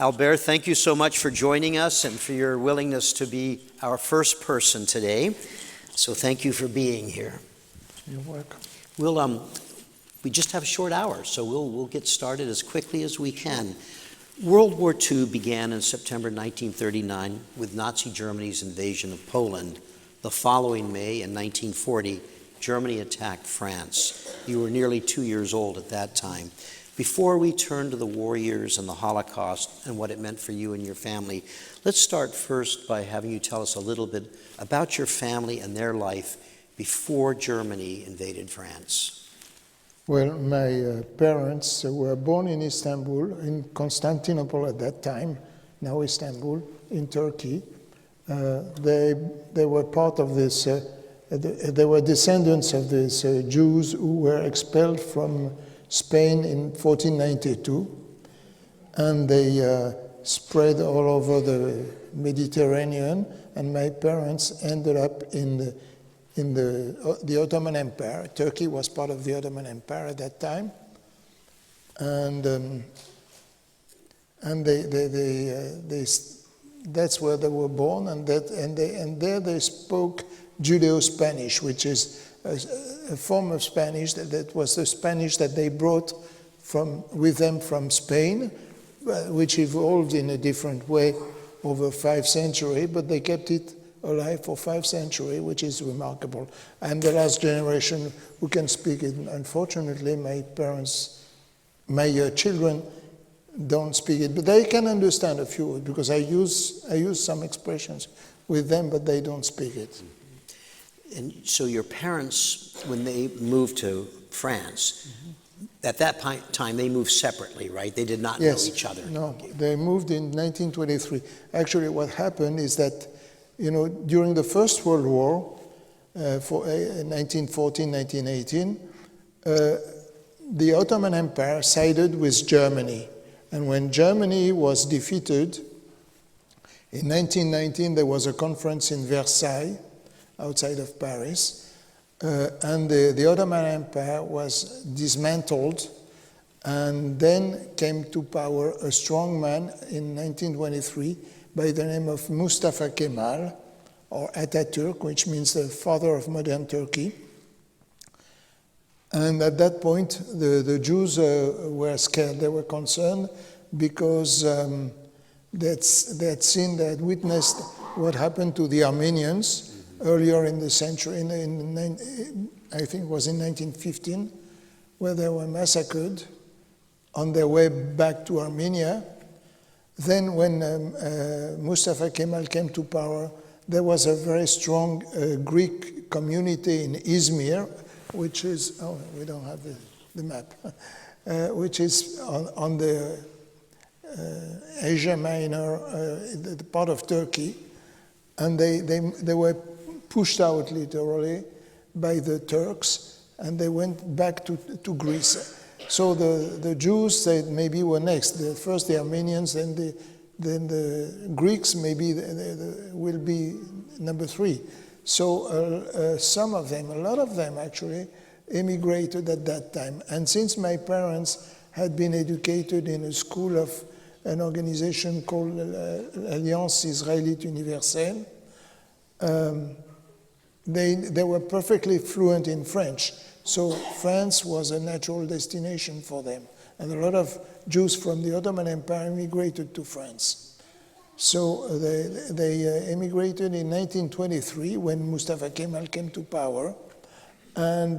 Albert, thank you so much for joining us and for your willingness to be our first person today. So thank you for being here. You're welcome. We just have a short hour, so we'll get started as quickly as we can. World War II began in September 1939 with Nazi Germany's invasion of Poland. The following May, in 1940, Germany attacked France. You were nearly 2 years old at that time. Before we turn to the war years and the Holocaust and what it meant for you and your family, let's start first by having you tell us a little bit about your family and their life before Germany invaded France. Well, my parents were born in Istanbul, in Constantinople at that time, now Istanbul, in Turkey. They were part of this, they were descendants of these Jews who were expelled from Spain in 1492, and they spread all over the Mediterranean, and my parents ended up in the Ottoman Empire. Turkey was part of the Ottoman Empire at that time, and that's where they were born, and there they spoke Judeo-Spanish, which is a form of Spanish that was the Spanish that they brought with them from Spain, which evolved in a different way over 5 centuries, but they kept it alive for 5 centuries, which is remarkable. I'm the last generation who can speak it. Unfortunately, my children don't speak it, but they can understand a few, because I use some expressions with them, but they don't speak it. And so your parents, when they moved to France, at that time they moved separately, right? They did not know each other. No, they moved in 1923. Actually, what happened is that, during the First World War, 1914, 1918, the Ottoman Empire sided with Germany. And when Germany was defeated, in 1919 there was a conference in Versailles, outside of Paris, and the Ottoman Empire was dismantled, and then came to power a strong man in 1923 by the name of Mustafa Kemal, or Atatürk, which means the father of modern Turkey. And at that point, the Jews were scared. They were concerned because they had witnessed what happened to the Armenians earlier in the century, I think it was in 1915, where they were massacred on their way back to Armenia. Then when Mustafa Kemal came to power, there was a very strong Greek community in Izmir, which is, we don't have the map, which is on the Asia Minor, the part of Turkey, and they were pushed out literally by the Turks, and they went back to Greece. So the Jews said maybe we're next. First the Armenians, then the Greeks maybe will be number 3. So some of them, a lot of them actually, emigrated at that time. And since my parents had been educated in a school of an organization called Alliance Israélite Universelle, they were perfectly fluent in French. So France was a natural destination for them. And a lot of Jews from the Ottoman Empire immigrated to France. So they emigrated in 1923 when Mustafa Kemal came to power. And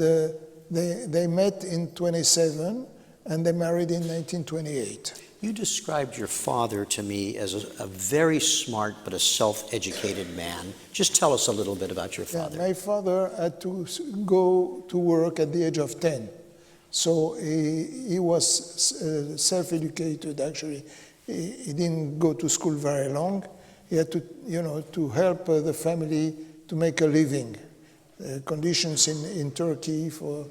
they met in 27 and they married in 1928. You described your father to me as a very smart but a self-educated man. Just tell us a little bit about your father. My father had to go to work at the age of 10. So he was self-educated, actually. He didn't go to school very long. He had to help the family to make a living. Conditions in Turkey for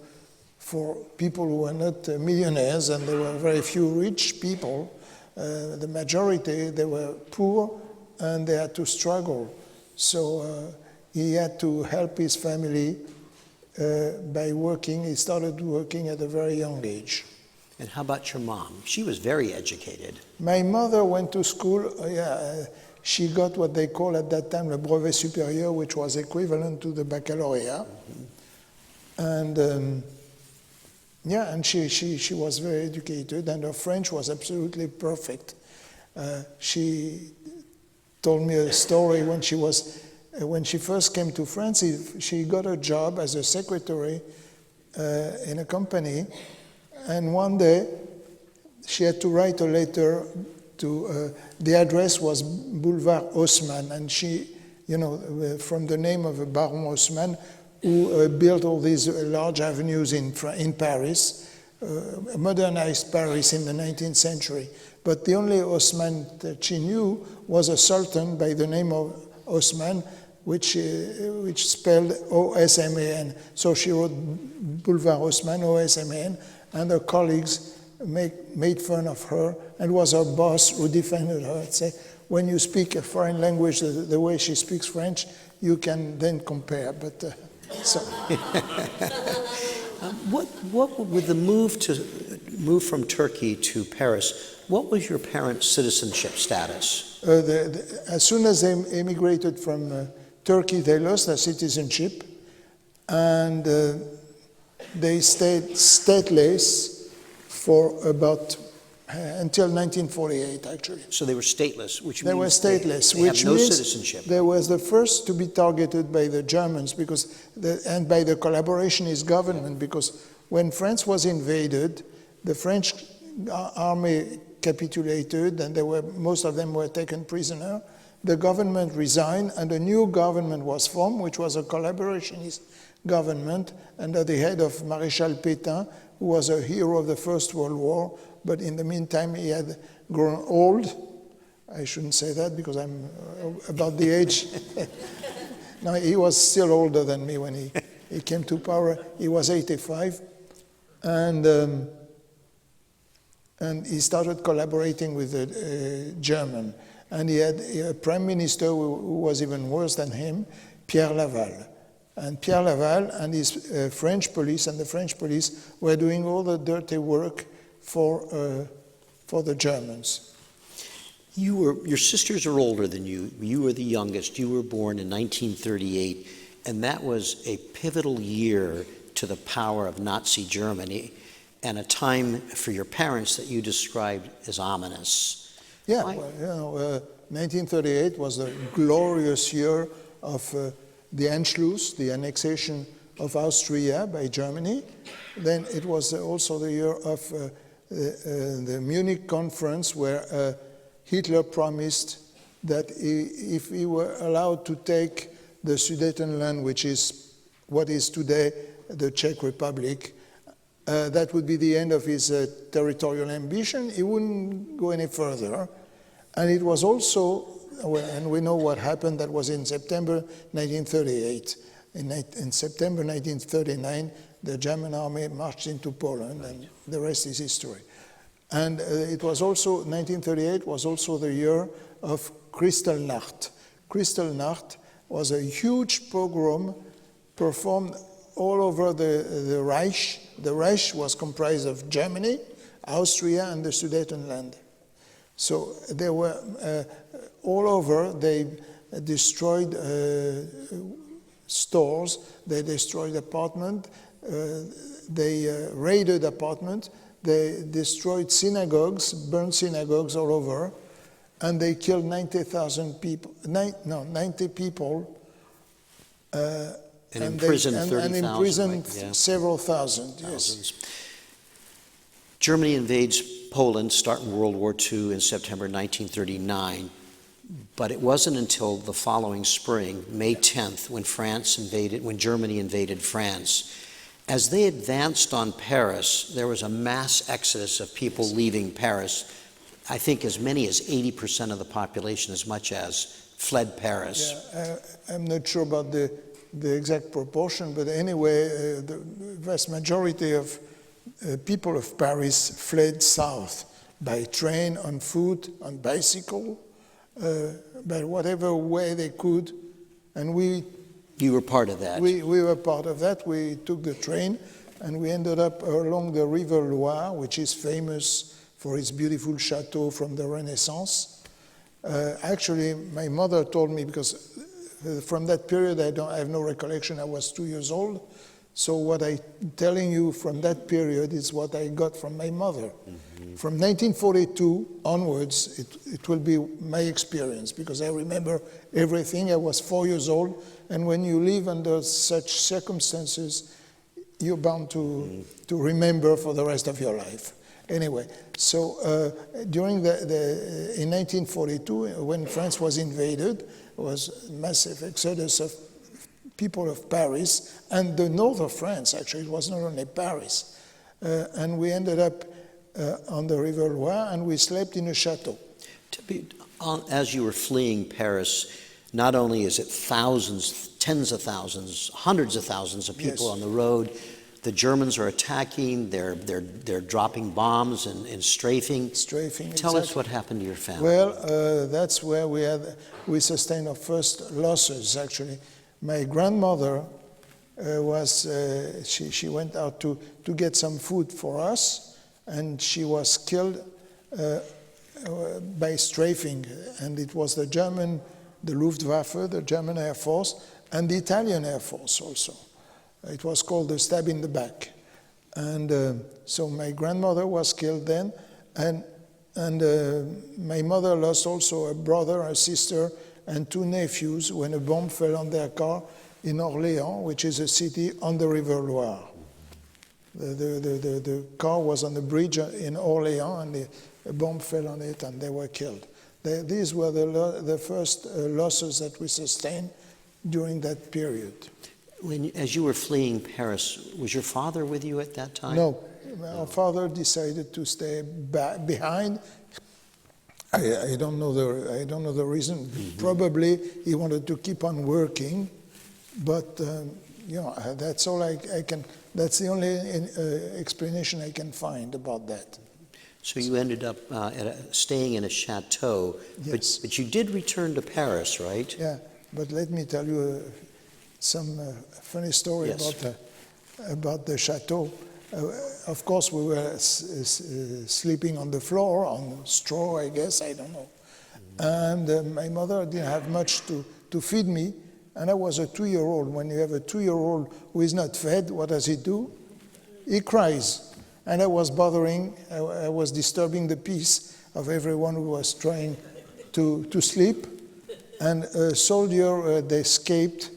people who were not millionaires, and there were very few rich people. The majority, they were poor, and they had to struggle. So he had to help his family by working. He started working at a very young age. And how about your mom? She was very educated. My mother went to school, she got what they call at that time le brevet supérieur, which was equivalent to the baccalaureate. And and she was very educated, and her French was absolutely perfect. She told me a story when she first came to France. She got a job as a secretary in a company, and one day she had to write a letter to. The address was Boulevard Haussmann, and she, from the name of Baron Haussmann, who built all these large avenues in Paris, modernized Paris in the 19th century. But the only Haussmann that she knew was a sultan by the name of Haussmann, which spelled O-S-M-A-N. So she wrote Boulevard Haussmann, O-S-M-A-N, and her colleagues made fun of her, and it was her boss who defended her and said, when you speak a foreign language the way she speaks French, you can then compare. But so. What with the move from Turkey to Paris, what was your parents' citizenship status? As soon as they immigrated from Turkey, they lost their citizenship, and they stayed stateless for about until 1948, actually. So they were stateless, which means they were stateless, they which have no means citizenship. they were the first to be targeted by the Germans and by the collaborationist government, because when France was invaded, the French army capitulated, and most of them were taken prisoner. The government resigned, and a new government was formed, which was a collaborationist government under the head of Maréchal Pétain, who was a hero of the First World War, but in the meantime he had grown old. I shouldn't say that because I'm about the age. No, he was still older than me when he came to power. He was 85, and he started collaborating with the German. And he had a prime minister who was even worse than him, Pierre Laval. And Pierre Laval and his French police and the French police were doing all the dirty work for the Germans. Your sisters are older than you. You were the youngest. You were born in 1938, and that was a pivotal year to the power of Nazi Germany, and a time for your parents that you described as ominous. Yeah, 1938 was a glorious year of the Anschluss, the annexation of Austria by Germany. Then it was also the year of the Munich conference, where Hitler promised that if he were allowed to take the Sudetenland, which is what is today the Czech Republic, that would be the end of his territorial ambition. He wouldn't go any further. And it was also, and we know what happened, that was in September 1938. In September 1939, the German army marched into Poland, and the rest is history. And it was also, 1938 was also the year of Kristallnacht. Kristallnacht was a huge pogrom performed all over the Reich. The Reich was comprised of Germany, Austria, and the Sudetenland. So they were all over. They destroyed stores, they destroyed apartments, they raided apartments, they destroyed synagogues, burned synagogues all over, and they killed 90,000 people. 90 people. And imprisoned 30,000. And imprisoned several thousand, thousands. Yes. Germany invades Poland, starting World War II in September 1939. But it wasn't until the following spring, May 10th, when Germany invaded France. As they advanced on Paris, there was a mass exodus of people leaving Paris. I think as many as 80% of the population, as much as, fled Paris. Yeah, I'm not sure about the exact proportion, but anyway, the vast majority of people of Paris fled south by train, on foot, on bicycle, by whatever way they could. And You were part of that. We were part of that. We took the train and we ended up along the River Loire, which is famous for its beautiful chateau from the Renaissance. Actually, my mother told me, because from that period I have no recollection, I was 2 years old. So what I'm telling you from that period is what I got from my mother. Mm-hmm. From 1942 onwards, it will be my experience, because I remember everything. I was 4 years old, and when you live under such circumstances, you're bound to remember for the rest of your life. Anyway, so during in 1942, when France was invaded, there was a massive exodus of people of Paris and the north of France. Actually, it was not only Paris. And we ended up on the River Loire, and we slept in a chateau. As you were fleeing Paris, not only is it thousands, tens of thousands, hundreds of thousands of people on the road, the Germans are attacking, they're dropping bombs and strafing. Tell us what happened to your family. Well, that's where we sustained our first losses, actually. My grandmother she went out to get some food for us, and she was killed by strafing. And it was the Luftwaffe, the German Air Force, and the Italian Air Force also. It was called the stab in the back. And so my grandmother was killed then, and my mother lost also a brother, a sister, and 2 nephews when a bomb fell on their car in Orléans, which is a city on the River Loire. The car was on the bridge in Orléans, and a bomb fell on it, and they were killed. These were the first losses that we sustained during that period. As you were fleeing Paris, was your father with you at that time? No. Our father decided to stay behind. I don't know the reason. Mm-hmm. Probably he wanted to keep on working, but that's all I can. That's the only explanation I can find about that. So you ended up staying in a chateau, yes. but you did return to Paris, right? Yeah, but let me tell you some funny story about the chateau. Of course, we were sleeping on the floor, on straw, I guess, I don't know. And my mother didn't have much to feed me, and I was a 2-year-old. When you have a 2-year-old who is not fed, what does he do? He cries. And I was I was disturbing the peace of everyone who was trying to sleep. And a soldier, they escaped,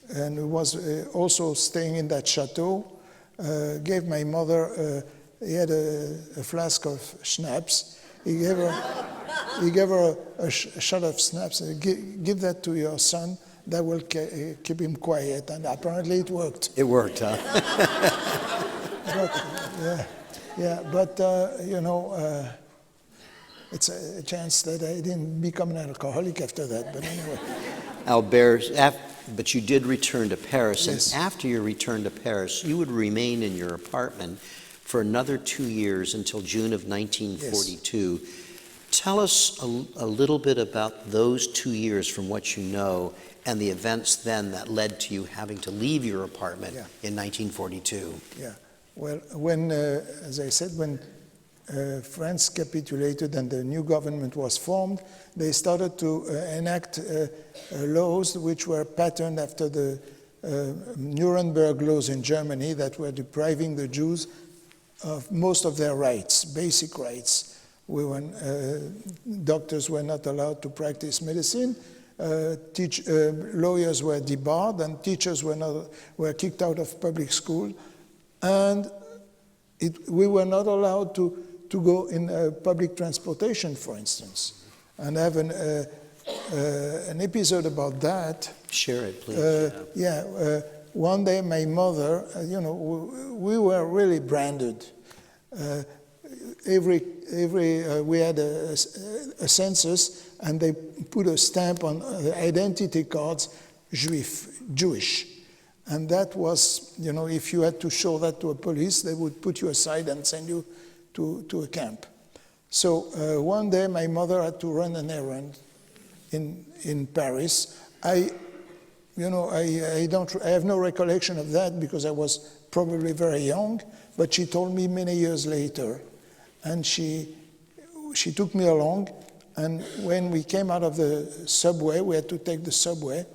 and was also staying in that chateau. Gave my mother, he had a flask of schnapps. He gave her a shot of schnapps. Give that to your son. That will keep him quiet. And apparently it worked. It worked, huh? But it's a chance that I didn't become an alcoholic after that. But anyway. Albert, but you did return to Paris, yes. And after your return to Paris, you would remain in your apartment for another 2 years until June of 1942. Yes. Tell us a little bit about those 2 years from what you know and the events then that led to you having to leave your apartment in 1942. Yeah, well, when, as I said, when France capitulated and the new government was formed, they started to enact laws which were patterned after the Nuremberg laws in Germany that were depriving the Jews of most of their rights, basic rights. Doctors were not allowed to practice medicine, lawyers were debarred, and teachers were kicked out of public school, and we were not allowed to go in public transportation, for instance. And I have an episode about that. Share it, please. One day my mother, we were really branded. We had a census, and they put a stamp on the identity cards, Jewish. And that was, if you had to show that to a police, they would put you aside and send you to a camp. So one day my mother had to run an errand in Paris. I I have no recollection of that because I was probably very young, but she told me many years later. And she took me along, and when we came out of the subway, we had to take the subway.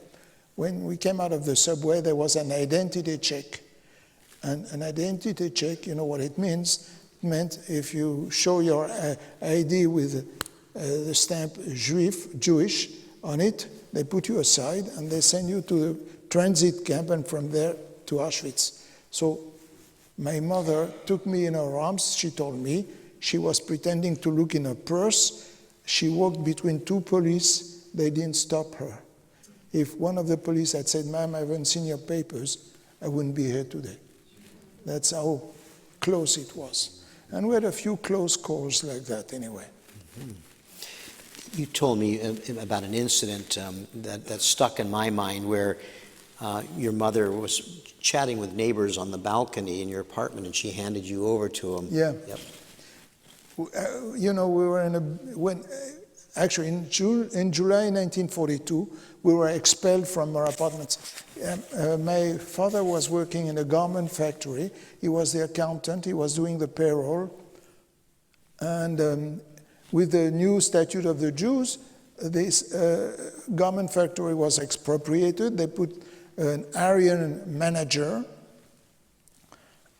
When we came out of the subway, there was an identity check. And an identity check, you know what it means? It meant if you show your ID with the stamp Jewish on it, they put you aside and they send you to the transit camp and from there to Auschwitz. So my mother took me in her arms, she told me. She was pretending to look in her purse. She walked between two police, they didn't stop her. If one of the police had said, "Ma'am, I haven't seen your papers," I wouldn't be here today. That's how close it was. And we had a few close calls like that anyway. Mm-hmm. You told me about an incident that stuck in my mind where your mother was chatting with neighbors on the balcony in your apartment and she handed you over to them. Yeah. Yep. We were in July 1942, we were expelled from our apartments. My father was working in a garment factory. He was the accountant. He was doing the payroll. And with the new statute of the Jews, this garment factory was expropriated. They put an Aryan manager,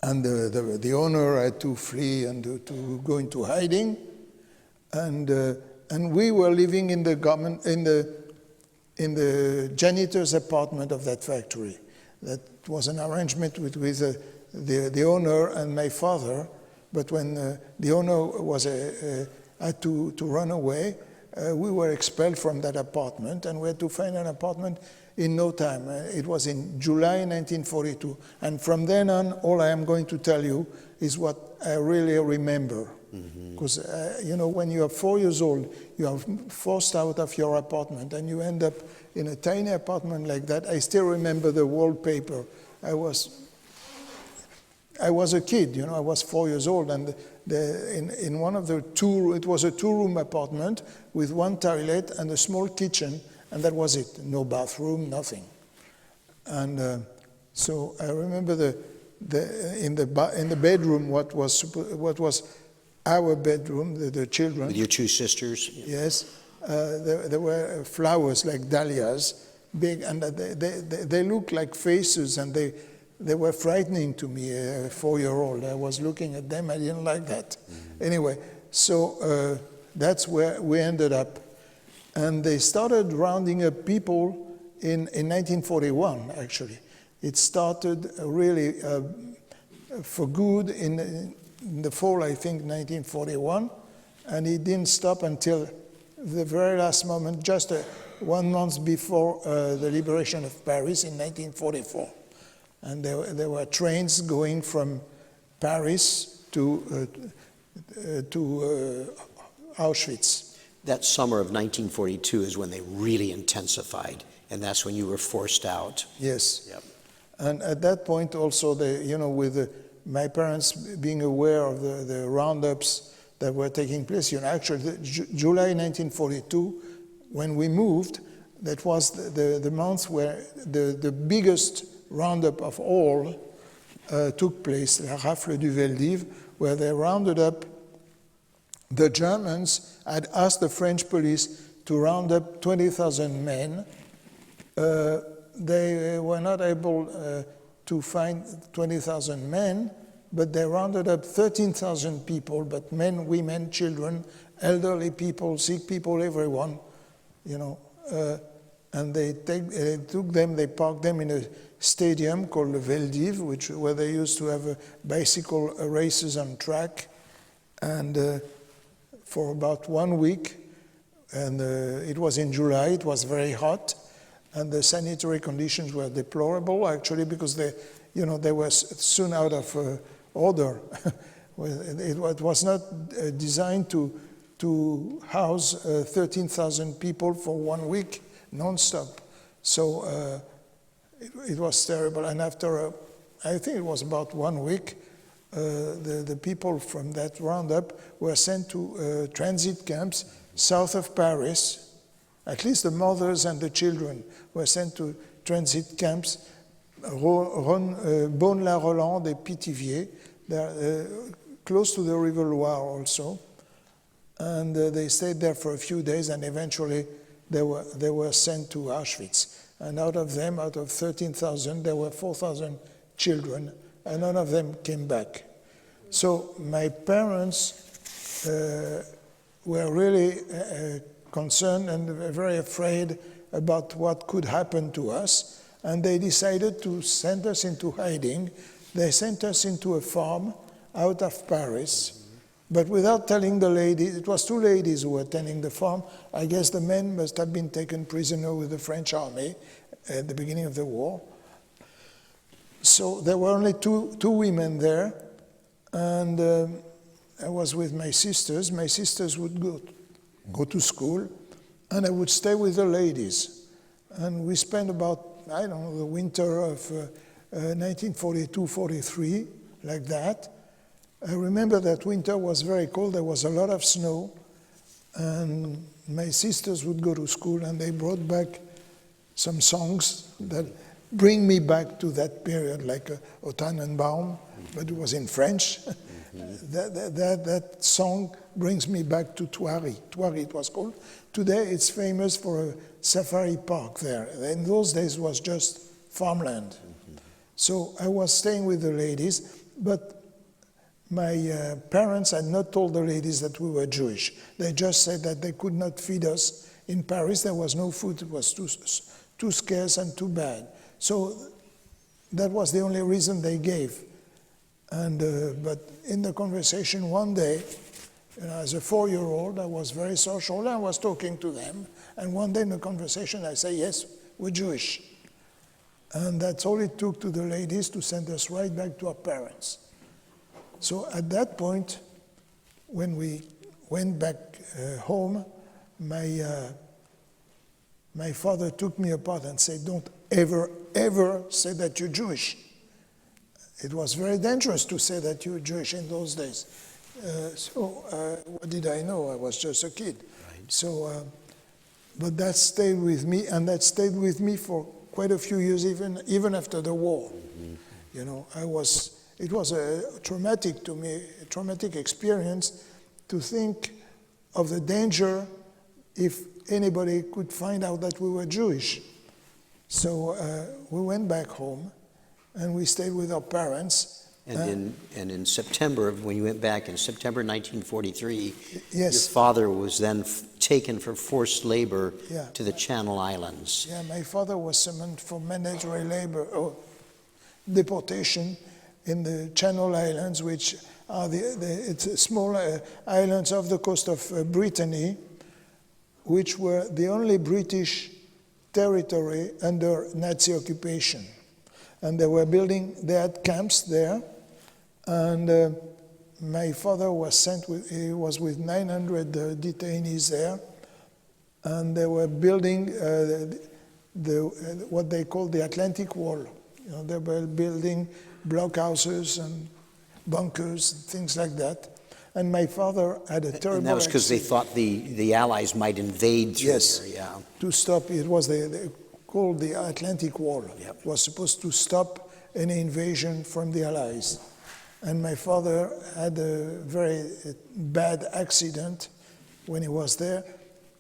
and the owner had to flee and to go into hiding. And we were living in the janitor's apartment of that factory. That was an arrangement with the owner and my father. But when the owner had to run away, we were expelled from that apartment, and we had to find an apartment in no time. It was in July 1942. And from then on, all I am going to tell you is what I really remember. Because, when you are 4 years old, you are forced out of your apartment, and you end up in a tiny apartment like that. I still remember the wallpaper. I was a kid, I was 4 years old, and in one of the it was a two-room apartment with one toilet and a small kitchen, and that was it. No bathroom, nothing. And so I remember in the bedroom what was our bedroom, the children. With your two sisters? Yes. There were flowers like dahlias, big, and they looked like faces, and they were frightening to me, a 4-year-old. I was looking at them, I didn't like that. Anyway, so that's where we ended up. And they started rounding up people in 1941, actually. It started really for good in the fall, I think, 1941, and it didn't stop until the very last moment, just 1 month before the liberation of Paris in 1944. And there were trains going from Paris to Auschwitz. That summer of 1942 is when they really intensified, and that's when you were forced out. Yes. Yep. And at that point also, with my parents being aware of the roundups that were taking place, actually, July 1942, when we moved, that was the month where the biggest roundup of all took place, La Rafle du Veldiv, where they rounded up. The Germans had asked the French police to round up 20,000 men. They were not able to find 20,000 men, but they rounded up 13,000 people, but men, women, children, elderly people, sick people, everyone, and they took them, they parked them in a stadium called the Veldiv, where they used to have bicycle races on track, and for about 1 week, and it was in July, it was very hot, and the sanitary conditions were deplorable, actually, because they were soon out of order. It was not designed to house 13,000 people for 1 week, non-stop. So it was terrible. And after, I think it was about 1 week, the people from that roundup were sent to transit camps south of Paris. At least the mothers and the children were sent to transit camps, Beaune-la-Rolande and Pithiviers. They're close to the River Loire also. And they stayed there for a few days, and eventually they were sent to Auschwitz. And out of 13,000, there were 4,000 children, and none of them came back. So my parents were really concerned and very afraid about what could happen to us, and they decided to send us into hiding. They sent us into a farm out of Paris, but without telling the ladies. It was 2 ladies who were tending the farm. I guess the men must have been taken prisoner with the French army at the beginning of the war. So there were only two women there, and I was with my sisters. My sisters would go to school, and I would stay with the ladies. And we spent about, I don't know, the winter of 1942-43, like that. I remember that winter was very cold. There was a lot of snow, and my sisters would go to school, and they brought back some songs that bring me back to that period, like O Tannenbaum, but it was in French. That song brings me back to Thoiry. Thoiry it was called. Today it's famous for a safari park there. In those days it was just farmland. So I was staying with the ladies, but my parents had not told the ladies that we were Jewish. They just said that they could not feed us in Paris. There was no food. It was too scarce and too bad. So that was the only reason they gave. And but in the conversation one day, as a 4-year-old, I was very social. I was talking to them. And one day in the conversation, I say, yes, we're Jewish. And that's all it took to the ladies to send us right back to our parents. So at that point, when we went back home, my father took me apart and said, don't ever, ever say that you're Jewish. It was very dangerous to say that you were Jewish in those days. What did I know? I was just a kid. Right. So, but that stayed with me, and that stayed with me for quite a few years, even after the war. Mm-hmm. You know, it was a traumatic experience to think of the danger if anybody could find out that we were Jewish. So we went back home, and we stayed with our parents. And in September, when you went back in September 1943, yes, your father was then taken for forced labor to the Channel Islands. Yeah, my father was summoned for mandatory labor or deportation in the Channel Islands, which are it's small islands off the coast of Brittany, which were the only British territory under Nazi occupation. And they had camps there, and my father was he was with 900 detainees there, and they were building what they call the Atlantic Wall. You know, they were building blockhouses and bunkers, and things like that. And my father had a terrible. And that was because they thought the Allies might invade through there. Yeah. To stop it was called the Atlantic Wall. Yep. It was supposed to stop any invasion from the Allies. And my father had a very bad accident when he was there.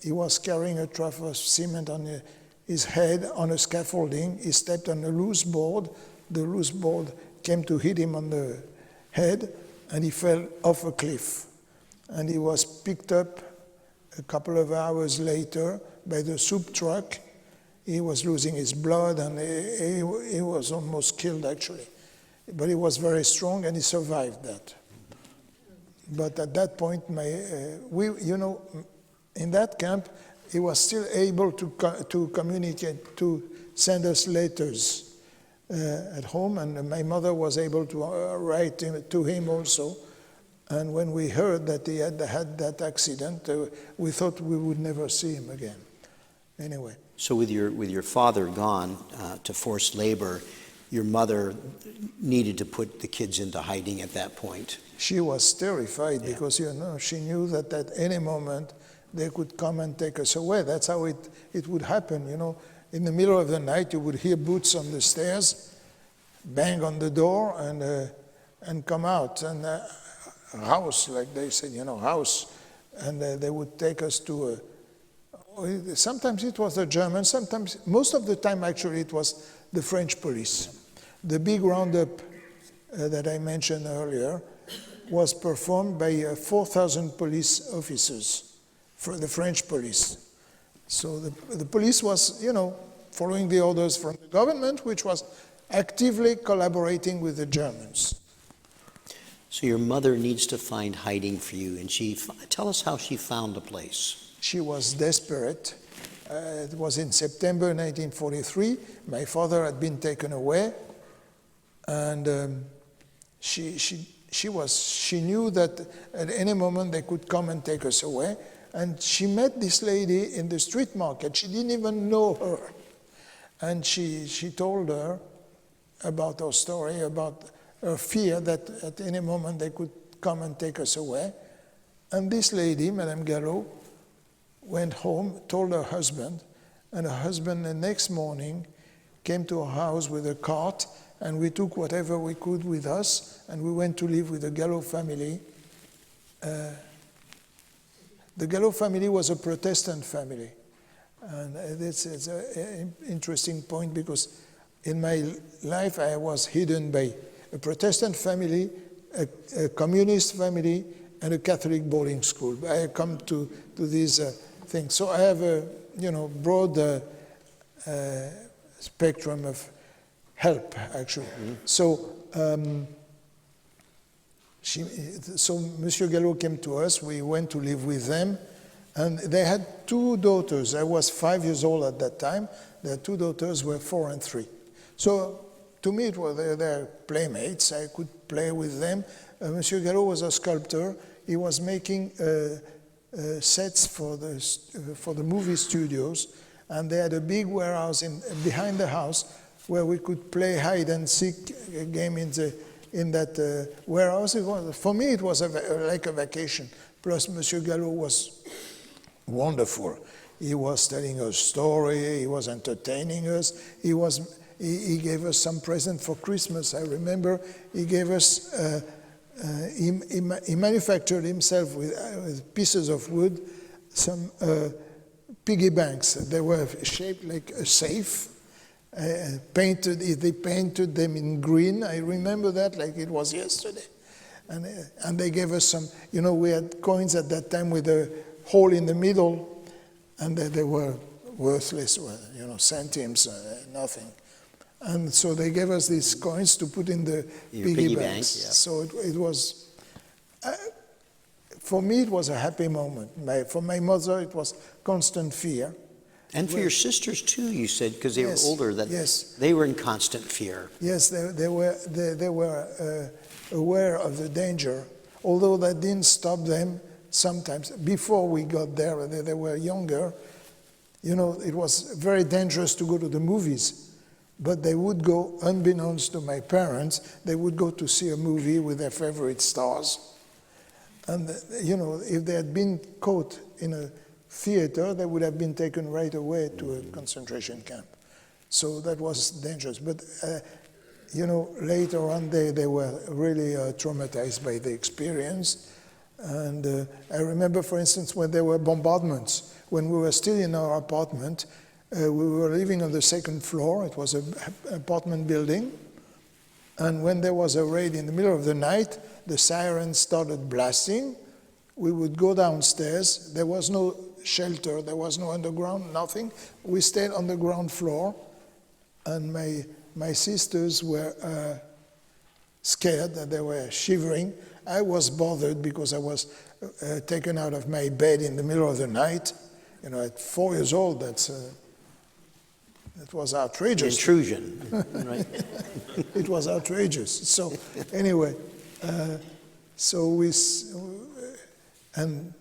He was carrying a trough of cement on his head on a scaffolding. He stepped on a loose board. The loose board came to hit him on the head, and he fell off a cliff. And he was picked up a couple of hours later by the soup truck. He was losing his blood, and he was almost killed, actually. But he was very strong, and he survived that. But at that point, in that camp, he was still able to communicate, to send us letters at home, and my mother was able to write to him also. And when we heard that he had that accident, we thought we would never see him again. Anyway. So with your father gone to forced labor, your mother needed to put the kids into hiding at that point. She was terrified because she knew that at any moment they could come and take us away. That's how it would happen. in the middle of the night, you would hear boots on the stairs, bang on the door, and come out. And house, like they said, house. And they would take us to sometimes it was the Germans, sometimes, most of the time actually it was the French police. The big roundup that I mentioned earlier was performed by 4,000 police officers for the French police. So the police was, following the orders from the government, which was actively collaborating with the Germans. So your mother needs to find hiding for you, and tell us how she found a place. She was desperate. It was in September 1943. My father had been taken away, and she knew that at any moment they could come and take us away. And she met this lady in the street market. She didn't even know her. And she told her about her story, about her fear that at any moment they could come and take us away. And this lady, Madame Gallows, went home, told her husband, and her husband the next morning came to our house with a cart, and we took whatever we could with us, and we went to live with the Gallows family. The Gallows family was a Protestant family. And this is an interesting point because in my life I was hidden by a Protestant family, a communist family, and a Catholic boarding school. I come to these things. So I have a broad spectrum of help, actually. Mm-hmm. So Monsieur Gallows came to us. We went to live with them. And they had two daughters. I was 5 years old at that time. Their two daughters were 4 and 3. So to me, it was their playmates. I could play with them. Monsieur Gallows was a sculptor. He was making sets for the movie studios. And they had a big warehouse behind the house where we could play hide and seek a game in that warehouse. For me, it was like a vacation. Plus, Monsieur Gallows was wonderful. He was telling us a story. He was entertaining us. He gave us some present for Christmas. I remember he gave us. He manufactured himself with pieces of wood some piggy banks. They were shaped like a safe. They painted them in green. I remember that like it was yesterday. And they gave us some, we had coins at that time with a hole in the middle, and they were worthless, centimes, nothing. And so they gave us these coins to put in the piggy banks. Yeah. So it was, for me, it was a happy moment. For my mother, it was constant fear. And for your sisters too, you said, because they were older, that yes. They were in constant fear. Yes, they were aware of the danger, although that didn't stop them sometimes. Before we got there, they were younger. It was very dangerous to go to the movies, but they would go, unbeknownst to my parents, they would go to see a movie with their favorite stars. And, if they had been caught in a theater, they would have been taken right away to a concentration camp. So that was dangerous. But, later on, they were really traumatized by the experience. And I remember, for instance, when there were bombardments, when we were still in our apartment, we were living on the second floor. It was an apartment building. And when there was a raid in the middle of the night, the sirens started blasting. We would go downstairs. There was no shelter. There was no underground, nothing. We stayed on the ground floor. And my sisters were scared, and they were shivering. I was bothered because I was taken out of my bed in the middle of the night. At 4 years old, that was outrageous. Intrusion, right? It was outrageous. So anyway, and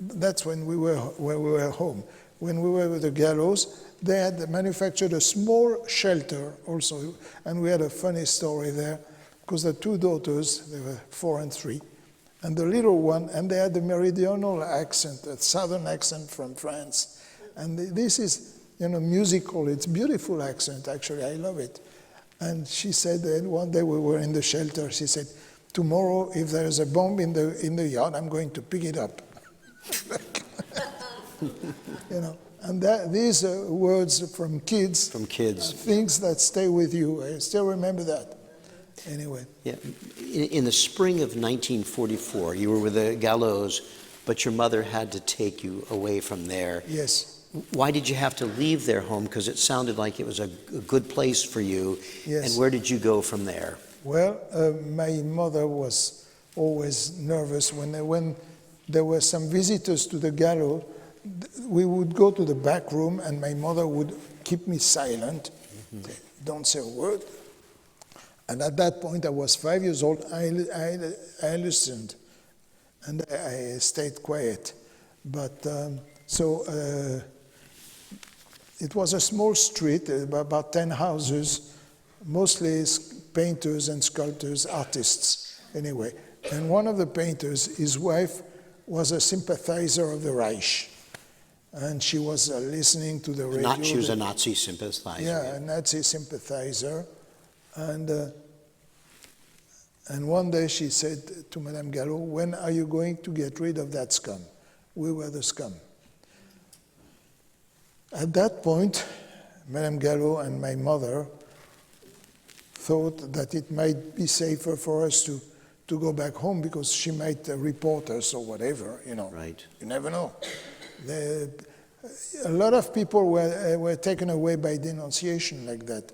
that's when we were home. When we were with the Gallows, they had manufactured a small shelter also, and we had a funny story there, because the two daughters, they were 4 and 3, and the little one, and they had the meridional accent, a southern accent from France. And this is musical. It's beautiful accent, actually. I love it. And she said that one day we were in the shelter. She said, tomorrow, if there's a bomb in the yard, I'm going to pick it up. And these are words from kids. From kids. Things that stay with you. I still remember that. Anyway. Yeah. In the spring of 1944, you were with the Gallows, but your mother had to take you away from there. Yes. Why did you have to leave their home? Because it sounded like it was a good place for you. Yes. And where did you go from there? Well, my mother was always nervous when there were some visitors to the Gallows. We would go to the back room, and my mother would keep me silent. Say, don't say a word. And at that point, I was 5 years old. I listened, and I stayed quiet. But it was a small street, about 10 houses, mostly painters and sculptors, artists, anyway. And one of the painters, his wife, was a sympathizer of the Reich. And she was listening to the radio. She was a Nazi sympathizer. Yeah, a Nazi sympathizer. And one day she said to Madame Gallows, when are you going to get rid of that scum? We were the scum. At that point, Madame Gallows and my mother thought that it might be safer for us to go back home because she might report us or whatever, Right. You never know. A lot of people were taken away by denunciation like that.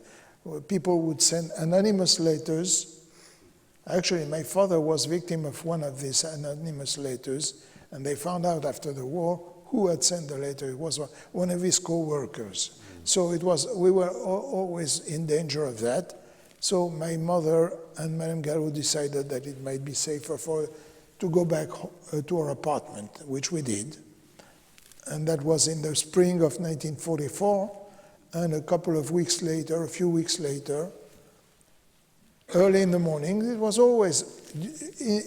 People would send anonymous letters. Actually, my father was victim of one of these anonymous letters, and they found out after the war who had sent the letter. It was one of his co-workers. So we were always in danger of that. So my mother and Madame Gallows decided that it might be safer to go back to our apartment, which we did. And that was in the spring of 1944. And a few weeks later, early in the morning, it was always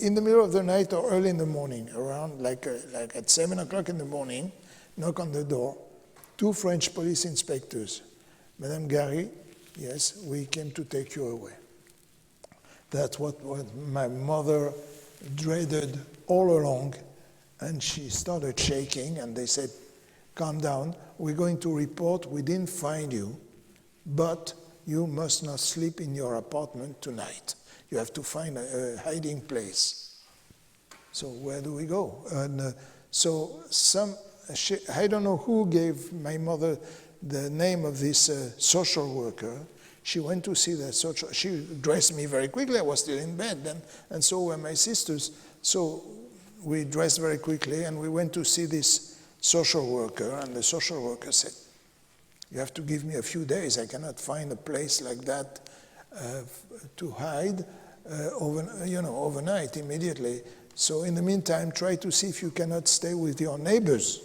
in the middle of the night or early in the morning, around like at 7 o'clock in the morning, knock on the door, 2 French police inspectors. Madame Garih, yes, we came to take you away. That's what my mother dreaded all along. And she started shaking, and they said, calm down, we're going to report we didn't find you, but you must not sleep in your apartment tonight. You have to find a hiding place. So where do we go? And I don't know who gave my mother the name of this social worker. She went to see the social. She dressed me very quickly. I was still in bed then, and so were my sisters. So we dressed very quickly, and we went to see this social worker. And the social worker said, "You have to give me a few days. I cannot find a place like that to hide overnight, immediately. So in the meantime, try to see if you cannot stay with your neighbors,"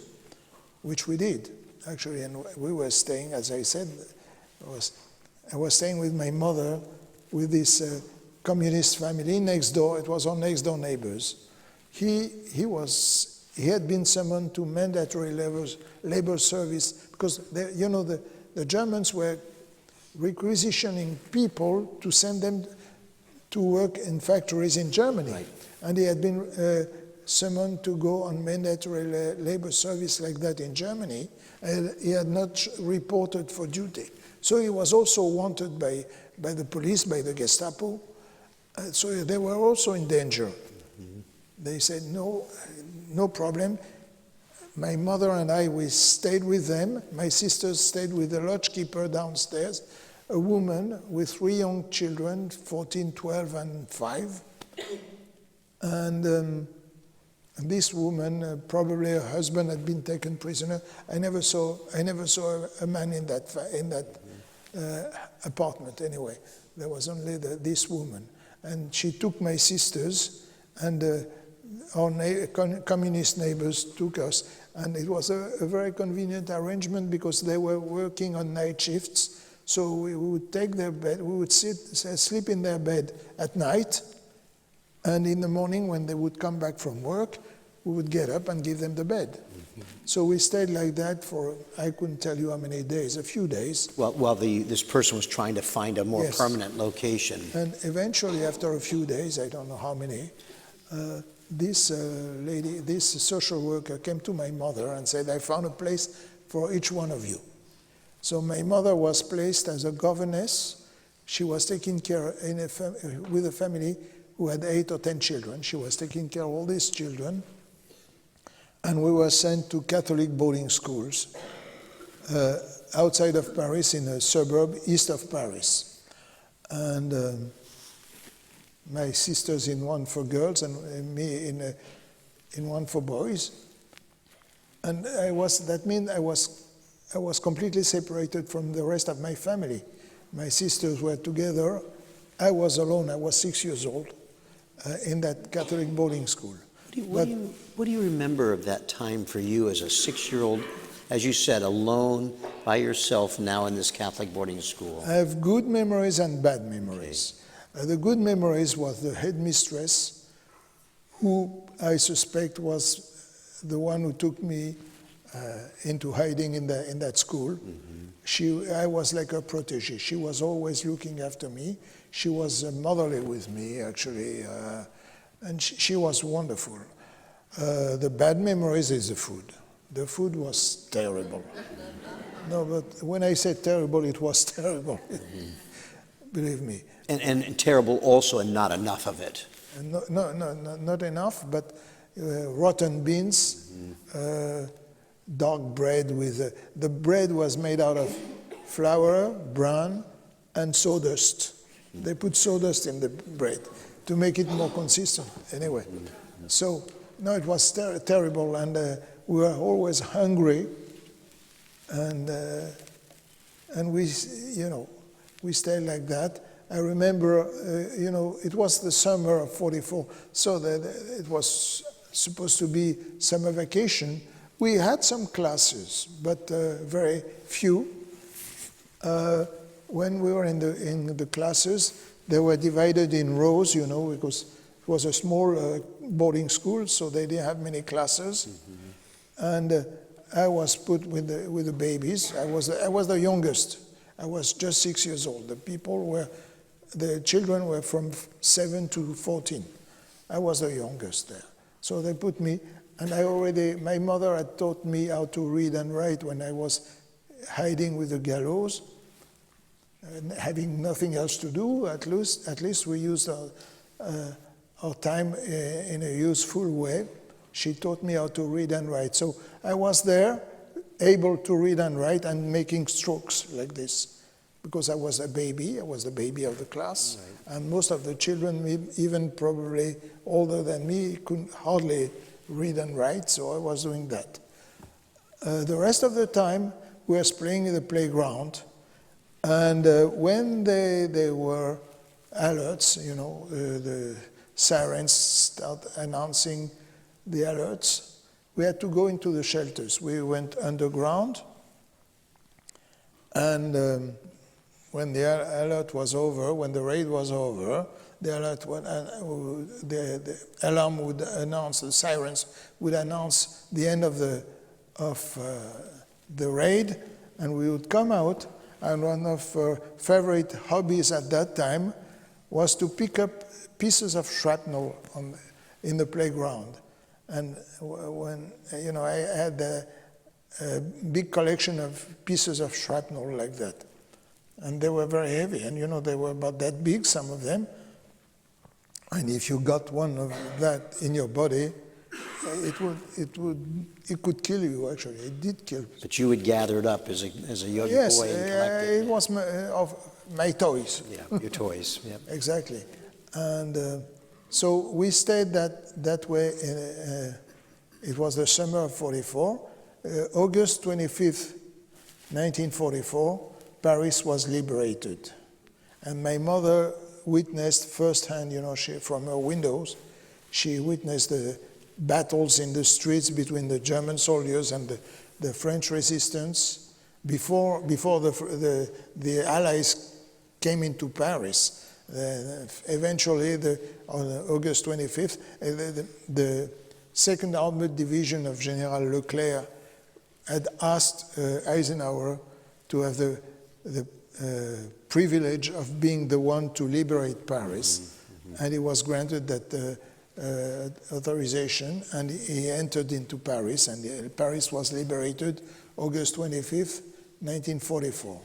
which we did, actually. And we were staying, as I said, I was staying with my mother, with this communist family next door. It was our next door neighbors. He had been summoned to mandatory labor service because the Germans were requisitioning people to send them to work in factories in Germany. Right. And he had been summoned to go on mandatory labor service like that in Germany. And he had not reported for duty. So he was also wanted by the police, by the Gestapo. So they were also in danger. Mm-hmm. They said, no problem. My mother and I, we stayed with them. My sisters stayed with the lodgekeeper downstairs, a woman with 3 young children, 14, 12, and 5. And this woman, probably her husband had been taken prisoner. I never saw a man in that apartment anyway. There was only this woman. And she took my sisters, and our communist neighbors took us. And it was a very convenient arrangement because they were working on night shifts. So we would take their bed, we would sleep in their bed at night. And in the morning, when they would come back from work, we would get up and give them the bed. So we stayed like that for, I couldn't tell you how many days, a few days. While this person was trying to find a more Yes. permanent location. And eventually, after a few days, I don't know how many, this lady, this social worker came to my mother and said, I found a place for each one of you. So my mother was placed as a governess. She was taking care with a family who had 8 or 10 children. She was taking care of all these children. And we were sent to Catholic boarding schools outside of Paris, in a suburb east of Paris. And my sisters in one for girls and me in one for boys. And that means I was completely separated from the rest of my family. My sisters were together. I was alone. I was 6 years old in that Catholic boarding school. What do you remember of that time for you as a 6-year-old, as you said, alone, by yourself, now in this Catholic boarding school? I have good memories and bad memories. The good memories was the headmistress, who I suspect was the one who took me into hiding in that school. I was like a protege. She was always looking after me. She was motherly with me, actually. And she was wonderful. The bad memories is the food. The food was terrible. No, but when I say terrible, it was terrible. Believe me. And terrible also, and not enough of it. No, not enough, but rotten beans, dark bread with... the bread was made out of flour, bran, and sawdust. They put sawdust in the bread to make it more consistent, anyway. So, no, it was terrible, and we were always hungry, and we stayed like that. I remember, it was the summer of '44, so that it was supposed to be summer vacation. We had some classes, but very few. When we were in the classes, they were divided in rows, because it was a small boarding school, so they didn't have many classes. And I was put with the babies. I was the youngest. I was just 6 years old. The children were from 7 to 14. I was the youngest there. So they put me, and my mother had taught me how to read and write when I was hiding with the Gallows. And having nothing else to do, at least we used our time in a useful way. She taught me how to read and write. So I was there, able to read and write and making strokes like this. Because I was a baby, I was the baby of the class. Right. And most of the children, even probably older than me, couldn't hardly read and write, so I was doing that. The rest of the time, we were playing in the playground. And when there were alerts, the sirens start announcing the alerts, we had to go into the shelters. We went underground, and when the alert was over, when the raid was over, the alarm would announce, the sirens would announce the end of the raid, and we would come out. And one of our favorite hobbies at that time was to pick up pieces of shrapnel in the playground. And when I had a big collection of pieces of shrapnel like that, and they were very heavy, and they were about that big, some of them. And if you got one of that in your body, it could kill you. Actually, it did kill. But you would gather it up as a young boy and collect it. It was my toys. Yeah, your toys. Yep. Exactly, and so we stayed that way. It was the summer of '44, August 25th, 1944. Paris was liberated, and my mother witnessed firsthand. From her windows, she witnessed the battles in the streets between the German soldiers and the French resistance before the Allies came into Paris. Eventually, on August 25th, 2nd Armored Division of General Leclerc had asked Eisenhower to have the privilege of being the one to liberate Paris, and he was granted that authorization, and he entered into Paris, and Paris was liberated August 25th, 1944.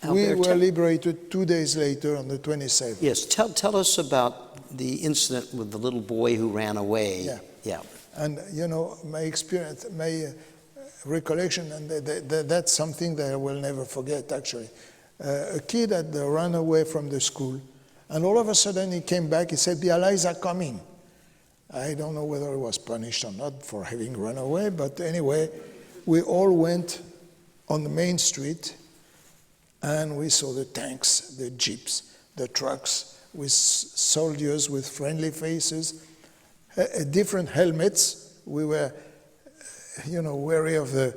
We were liberated 2 days later on the 27th. Yes, tell us about the incident with the little boy who ran away. Yeah. And, you know, my experience, my recollection, and that's something that I will never forget, actually. A kid had run away from the school, and all of a sudden he came back, he said, the Allies are coming. I don't know whether he was punished or not for having run away, but anyway, we all went on the main street, and we saw the tanks, the jeeps, the trucks, with soldiers with friendly faces, different helmets. We were, you know, wary of the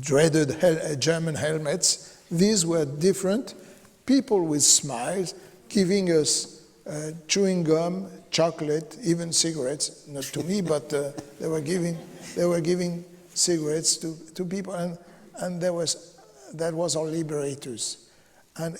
dreaded German helmets. These were different. People with smiles, giving us chewing gum, chocolate, even cigarettes. Not to me, but they were giving cigarettes to people, and that was our liberators. And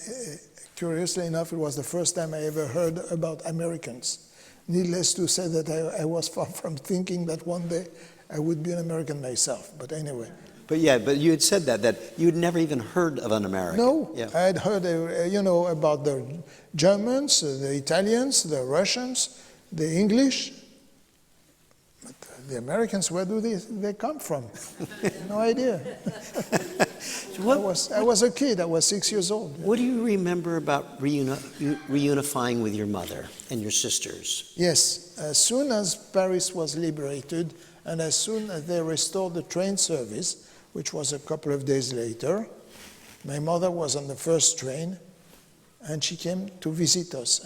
curiously enough, it was the first time I ever heard about Americans. Needless to say that I was far from thinking that one day I would be an American myself. But anyway. But you had said that you had never even heard of an American. No, yeah. I had heard, about the Germans, the Italians, the Russians, the English. But the Americans, where do they come from? No idea. I was a kid. I was 6 years old. What do you remember about reunifying with your mother and your sisters? Yes. As soon as Paris was liberated, and as soon as they restored the train service, which was a couple of days later, my mother was on the first train, and she came to visit us.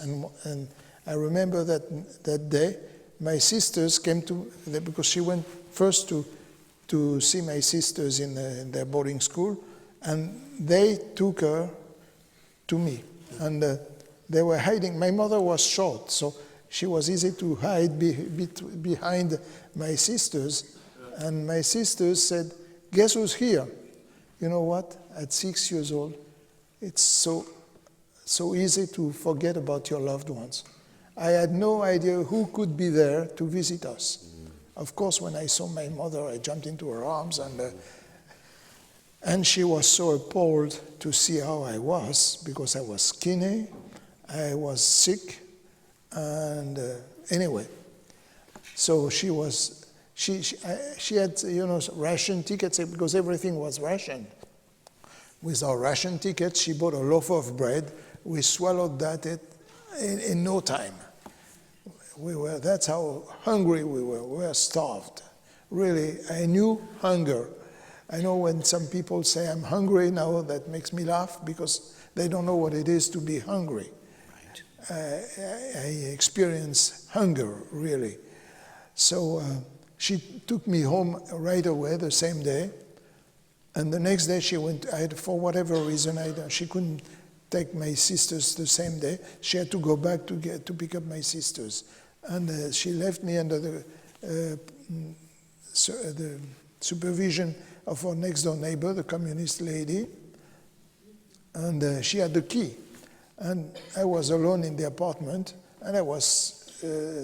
And I remember that day, my sisters came because she went first to see my sisters in their boarding school, and they took her to me. And they were hiding. My mother was short, so she was easy to hide behind my sisters. And my sisters said, guess who's here? You know what? At 6 years old, it's so easy to forget about your loved ones. I had no idea who could be there to visit us. Of course, when I saw my mother, I jumped into her arms, and she was so appalled to see how I was, because I was skinny, I was sick, and anyway. So she had, ration tickets, because everything was rationed. With our ration tickets, she bought a loaf of bread. We swallowed that in no time. That's how hungry we were. We were starved. Really, I knew hunger. I know when some people say I'm hungry now, that makes me laugh, because they don't know what it is to be hungry. Right. I experience hunger, really. So she took me home right away the same day. And the next day she went, for whatever reason, she couldn't take my sisters the same day. She had to go back to pick up my sisters. And she left me under the supervision of our next door neighbor, the communist lady. And she had the key. And I was alone in the apartment, and I was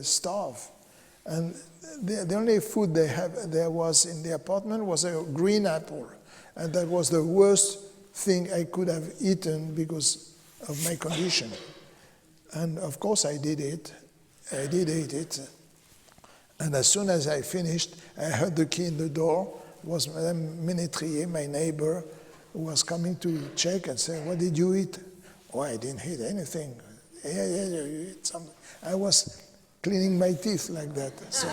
starved. And the only food there was in the apartment was a green apple. And that was the worst thing I could have eaten because of my condition. And of course I did it. I did eat it. And as soon as I finished, I heard the key in the door. It was Madame Ménétrier, my neighbor, who was coming to check and say, what did you eat? Oh, I didn't eat anything. Yeah, you ate something. I was cleaning my teeth like that. So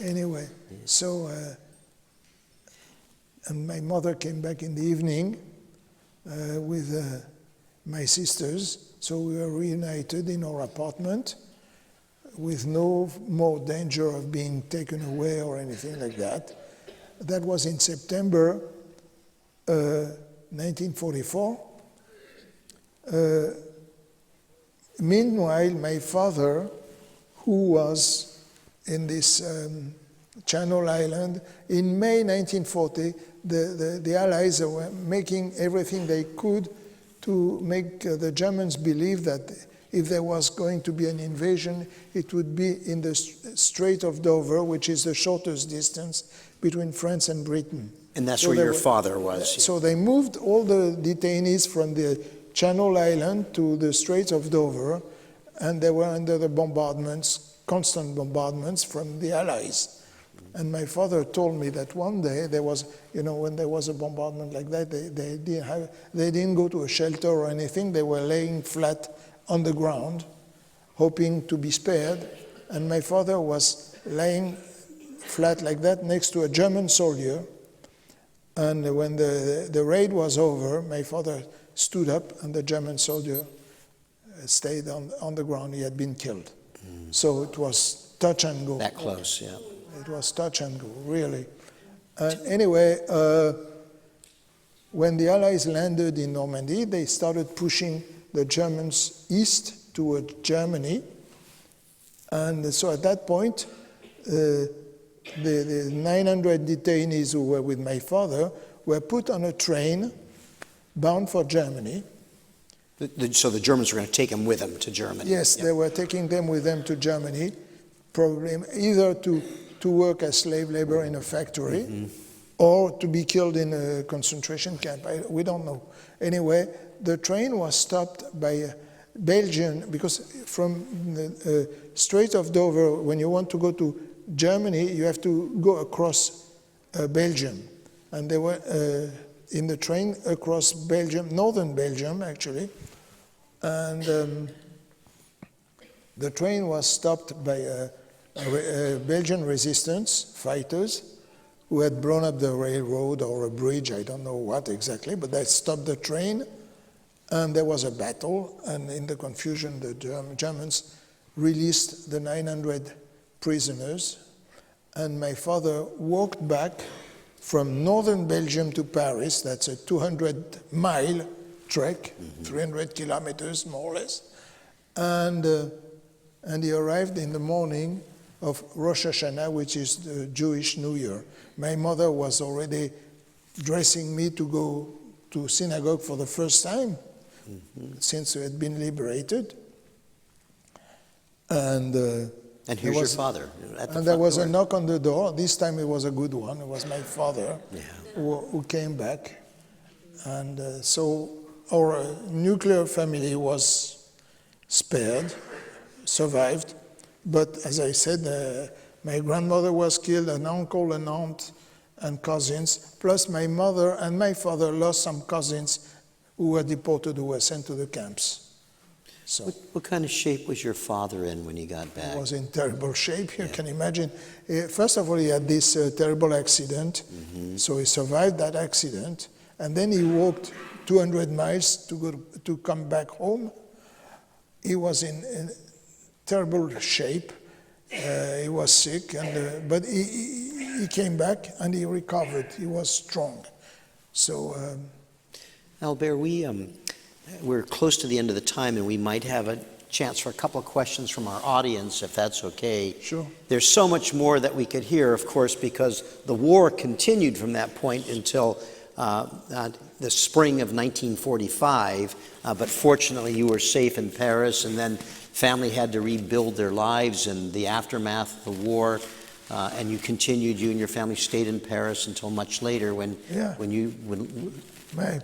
anyway, so and my mother came back in the evening with my sisters. So we were reunited in our apartment with no more danger of being taken away or anything like that. That was in September 1944. Meanwhile, my father, who was in this Channel Island. In May 1940, the Allies were making everything they could to make the Germans believe that if there was going to be an invasion, it would be in the Strait of Dover, which is the shortest distance between France and Britain. And that's where your father was. So they moved all the detainees from the Channel Island to the Strait of Dover, and they were under the bombardments, constant bombardments from the Allies. And my father told me that one day there was, when there was a bombardment like that, they didn't go to a shelter or anything. They were laying flat on the ground, hoping to be spared. And my father was laying flat like that next to a German soldier. And when the raid was over, my father stood up, and the German soldier stayed on the ground. He had been killed. So it was touch and go. That close, yeah. It was touch and go, really. And anyway, when the Allies landed in Normandy, they started pushing the Germans east toward Germany. And so at that point, the 900 detainees who were with my father were put on a train bound for Germany. So the Germans were going to take them with them to Germany? Yes, they were taking them with them to Germany, probably either to work as slave labor in a factory or to be killed in a concentration camp. We don't know. Anyway, the train was stopped by Belgium, because from the Strait of Dover, when you want to go to Germany, you have to go across Belgium. And they were in the train across Belgium, northern Belgium, actually. And the train was stopped by Belgian resistance fighters who had blown up the railroad or a bridge, I don't know what exactly, but they stopped the train, and there was a battle, and in the confusion, the Germans released the 900 prisoners, and my father walked back from northern Belgium to Paris. That's a 200-mile trek, 300 kilometers more or less, and he arrived in the morning of Rosh Hashanah, which is the Jewish New Year. My mother was already dressing me to go to synagogue for the first time since we had been liberated. And here's your father at the And there was door. a knock on the door. This time it was a good one. It was my father who came back. And so our nuclear family was spared, survived. But as I said, my grandmother was killed, an uncle, an aunt, and cousins. Plus my mother and my father lost some cousins who were deported, who were sent to the camps. So What kind of shape was your father in when he got back? he was in terrible shape, you can imagine. First of all, he had this terrible accident, so he survived that accident. And then he walked 200 miles to come back home. He was in terrible shape. He was sick, but he came back and he recovered. He was strong. So, Albert, we're close to the end of the time, and we might have a chance for a couple of questions from our audience, if that's okay. Sure. There's so much more that we could hear, of course, because the war continued from that point until the spring of 1945, but fortunately you were safe in Paris, and then family had to rebuild their lives in the aftermath of the war, and you and your family stayed in Paris until much later when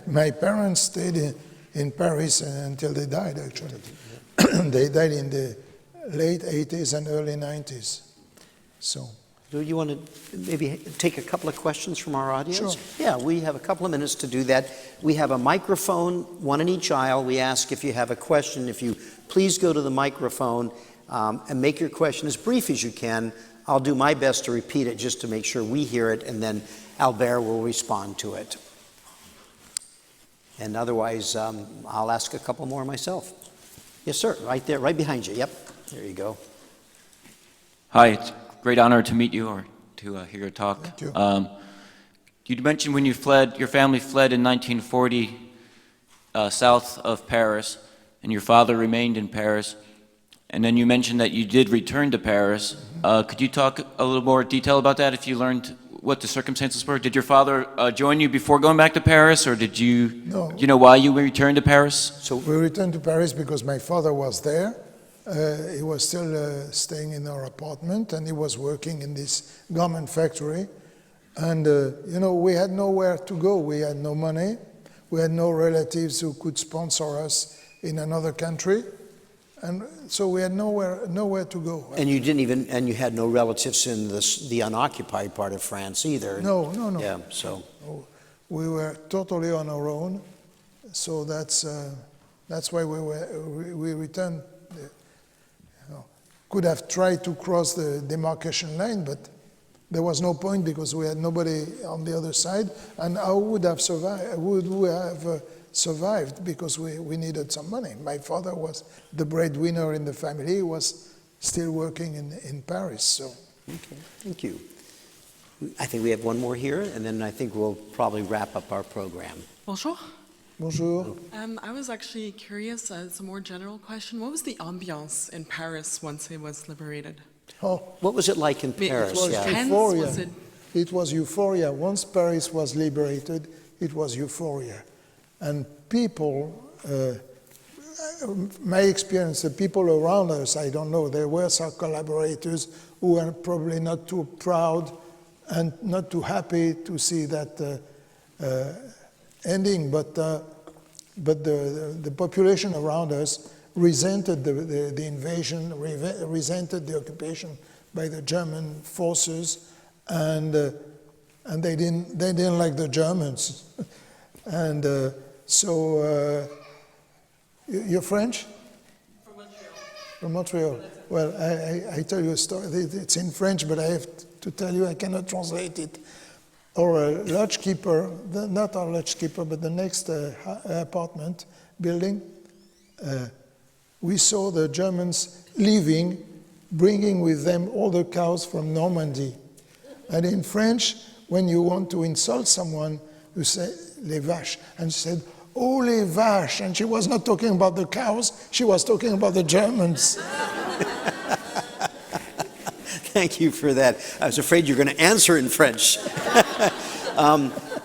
my parents stayed in Paris until they died, actually. They died in the late 80s and early 90s. So. Do you want to maybe take a couple of questions from our audience? Sure. Yeah, we have a couple of minutes to do that. We have a microphone, one in each aisle. We ask if you have a question, if you please go to the microphone and make your question as brief as you can. I'll do my best to repeat it just to make sure we hear it, and then Albert will respond to it. And otherwise, I'll ask a couple more myself. Yes, sir, right there, right behind you. Yep, there you go. Hi, it's a great honor to meet you or to hear your talk. Thank you. You mentioned when you fled, your family fled in 1940 south of Paris, and your father remained in Paris. and then you mentioned that you did return to Paris. Could you talk a little more detail about that, if you learned what the circumstances were? Did your father join you before going back to Paris, or did you, No. do you know why you returned to Paris? So we returned to Paris because my father was there. He was still staying in our apartment, and he was working in this garment factory. And, we had nowhere to go. We had no money. We had no relatives who could sponsor us in another country. And so we had nowhere to go. And you you had no relatives in the unoccupied part of France either. No. Yeah, so. We were totally on our own. So that's why we returned. Could have tried to cross the demarcation line, but there was no point because we had nobody on the other side. And how would have survived? Would we have survived because we needed some money? My father was the breadwinner in the family. He was still working in Paris. So. Okay, thank you. I think we have one more here, and then I think we'll probably wrap up our program. Bonjour. Bonjour. I was actually curious, it's a more general question. What was the ambiance in Paris once it was liberated? Oh, What was it like in Paris? it was Yeah. tense? euphoria. Was it- It was euphoria. Once Paris was liberated, it was euphoria. And people, my experience, the people around us, I don't know, there were some collaborators who were probably not too proud and not too happy to see that ending, but the population around us resented the invasion, resented the occupation by the German forces, and they didn't like the Germans, and so you're French? From Montreal. From Montreal. Well, I tell you a story. It's in French, but I have to tell you I cannot translate it. Our lodge keeper, not our lodge keeper, but the next apartment building, we saw the Germans leaving, bringing with them all the cows from Normandy. And in French, when you want to insult someone, you say les vaches. And she said, oh, les vaches. And she was not talking about the cows, she was talking about the Germans. Thank you for that. I was afraid you were going to answer in French.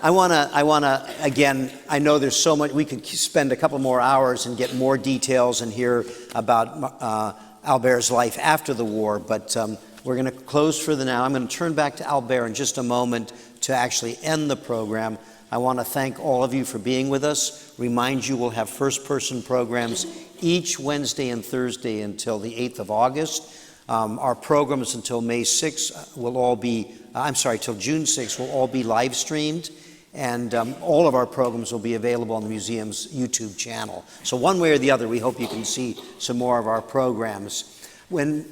I want to, again, I know there's so much, we could spend a couple more hours and get more details and hear about Albert's life after the war, but we're going to close for the now. I'm going to turn back to Albert in just a moment to actually end the program. I want to thank all of you for being with us. Remind you we'll have first-person programs each Wednesday and Thursday until the 8th of August. Our programs until May 6th will all be, till June 6th will all be live streamed, and all of our programs will be available on the museum's YouTube channel. So one way or the other, we hope you can see some more of our programs. When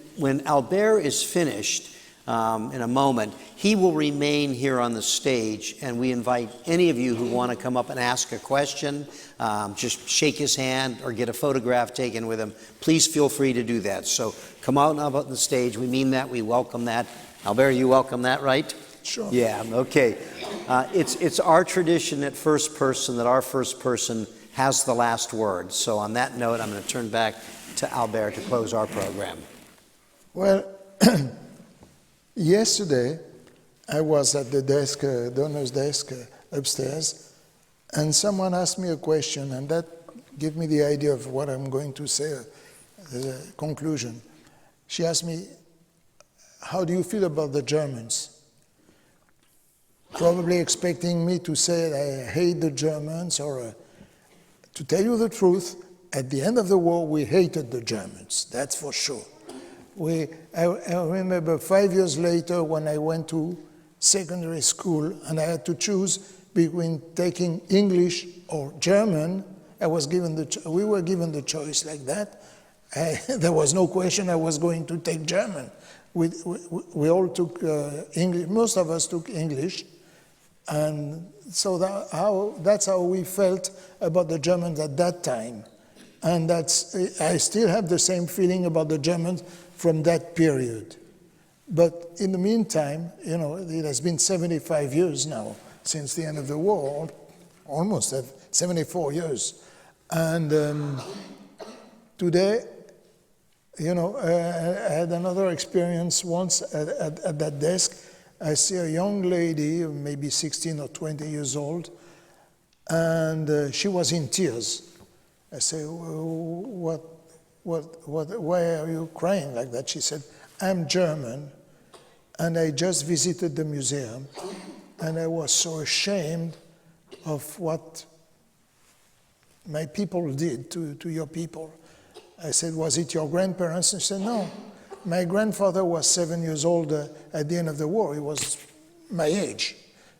Albert is finished, in a moment, he will remain here on the stage, and we invite any of you who want to come up and ask a question, just shake his hand or get a photograph taken with him. Please feel free to do that. So come out on the stage. We mean that. We welcome that. Albert, you welcome that, right? Sure. Yeah, okay. It's our tradition at First Person that our first person has the last word. So on that note, I'm going to turn back to Albert to close our program. Well, yesterday, I was at the desk, donor's desk upstairs, and someone asked me a question, and that gave me the idea of what I'm going to say, the conclusion. She asked me, how do you feel about the Germans? Probably expecting me to say I hate the Germans, or to tell you the truth, at the end of the war, we hated the Germans, that's for sure. I remember 5 years later when I went to secondary school and I had to choose between taking English or German. We were given the choice like that. There was no question I was going to take German. We all took English, most of us took English. And so that's how we felt about the Germans at that time. And I still have the same feeling about the Germans from that period. But in the meantime, it has been 75 years now since the end of the war, almost 74 years. And today, I had another experience once at that desk. I see a young lady, maybe 16 or 20 years old, and she was in tears. I say, why are you crying like that? She said, I'm German, and I just visited the museum, and I was so ashamed of what my people did to your people. I said, was it your grandparents? And she said, no. My grandfather was 7 years old at the end of the war. He was my age.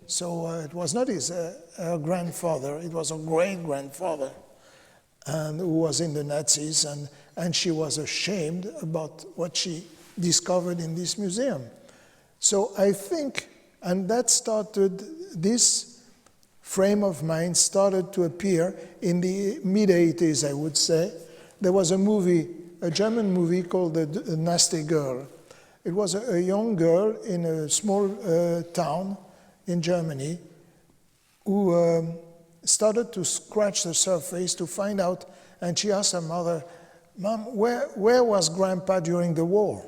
So it was not her grandfather, it was a great-grandfather, and who was in the Nazis, and she was ashamed about what she discovered in this museum. So I think, and that started, this frame of mind started to appear in the mid-80s, I would say. There was a movie, a German movie called The Nasty Girl. It was a young girl in a small town in Germany who started to scratch the surface to find out, and she asked her mother, Mom, where was Grandpa during the war?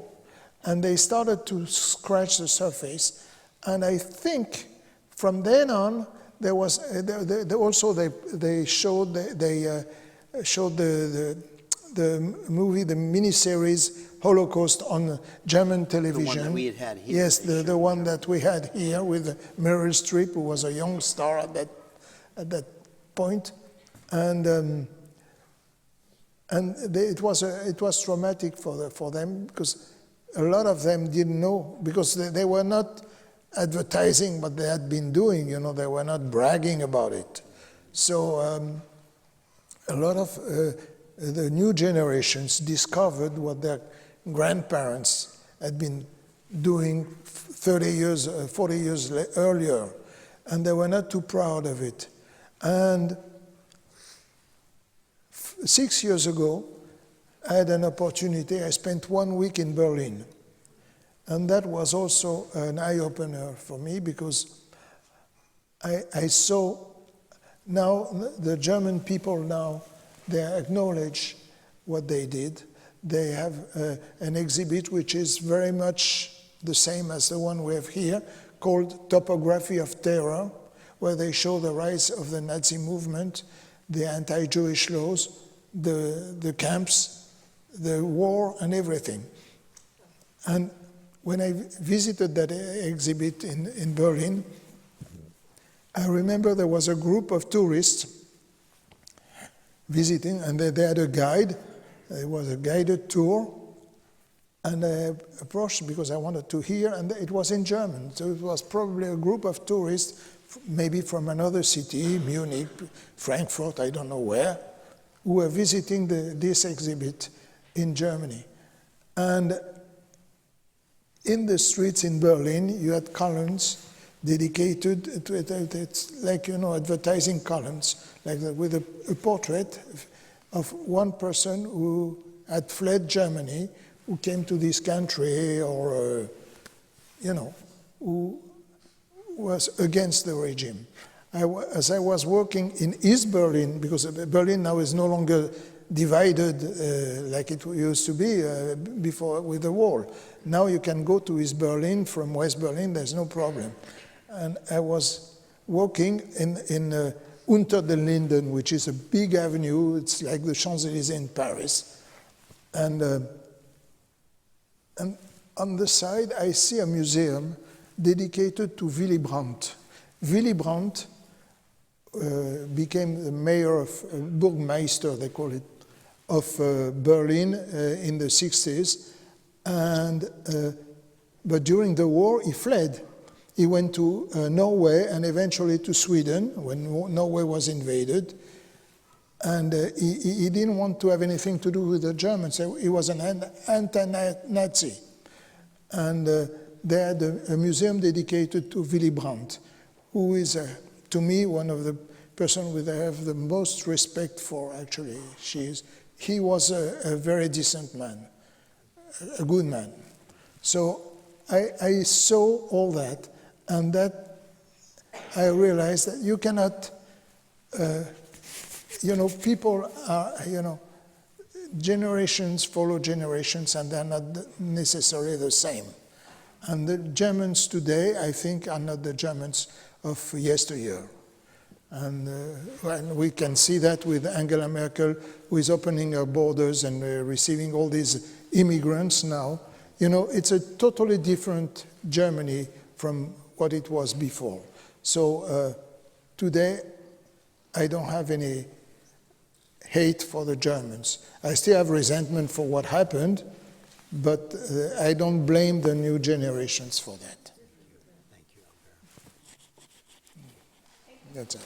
And they started to scratch the surface, and I think from then on, there was they showed the movie, the miniseries Holocaust on German television. The one that we had here. Yes, the one that we had here with Meryl Streep, who was a young star at that point, and it was traumatic for them because a lot of them didn't know, because they were not advertising what they had been doing. They were not bragging about it. So a lot of the new generations discovered what their grandparents had been doing 30 years, 40 years earlier, and they were not too proud of it. And 6 years ago, I had an opportunity. I spent 1 week in Berlin, and that was also an eye-opener for me, because I saw now the German people now, they acknowledge what they did. They have an exhibit which is very much the same as the one we have here, called Topography of Terror, where they show the rise of the Nazi movement, the anti-Jewish laws, the camps, the war, and everything. And when I visited that exhibit in Berlin, I remember there was a group of tourists visiting, and they had a guide. It was a guided tour, and I approached because I wanted to hear, and it was in German. So it was probably a group of tourists, maybe from another city, Munich, Frankfurt, I don't know where, who were visiting this exhibit in Germany. And in the streets in Berlin, you had columns dedicated to it. It's like, advertising columns, like that, with a portrait of one person who had fled Germany, who came to this country, or, who was against the regime. As I was working in East Berlin, because Berlin now is no longer divided like it used to be before with the war. Now you can go to East Berlin from West Berlin, there's no problem. And I was walking in Unter den Linden, which is a big avenue. It's like the Champs-Élysées in Paris. And on the side, I see a museum dedicated to Willy Brandt. Willy Brandt became the mayor of Burgmeister, they call it, of Berlin in the 60s. But during the war, he fled. He went to Norway and eventually to Sweden when Norway was invaded. And he didn't want to have anything to do with the Germans. He was an anti-Nazi. And they had a museum dedicated to Willy Brandt, who is, to me, one of the persons I have the most respect for, actually. He was a very decent man, a good man. So I saw all that, and that I realized that you cannot, people are, generations follow generations, and they're not necessarily the same. And the Germans today, I think, are not the Germans of yesteryear. And we can see that with Angela Merkel, who is opening her borders and receiving all these immigrants now. You know, it's a totally different Germany from what it was before. So today, I don't have any hate for the Germans. I still have resentment for what happened, but I don't blame the new generations for that. Thank you, Albert. That's it.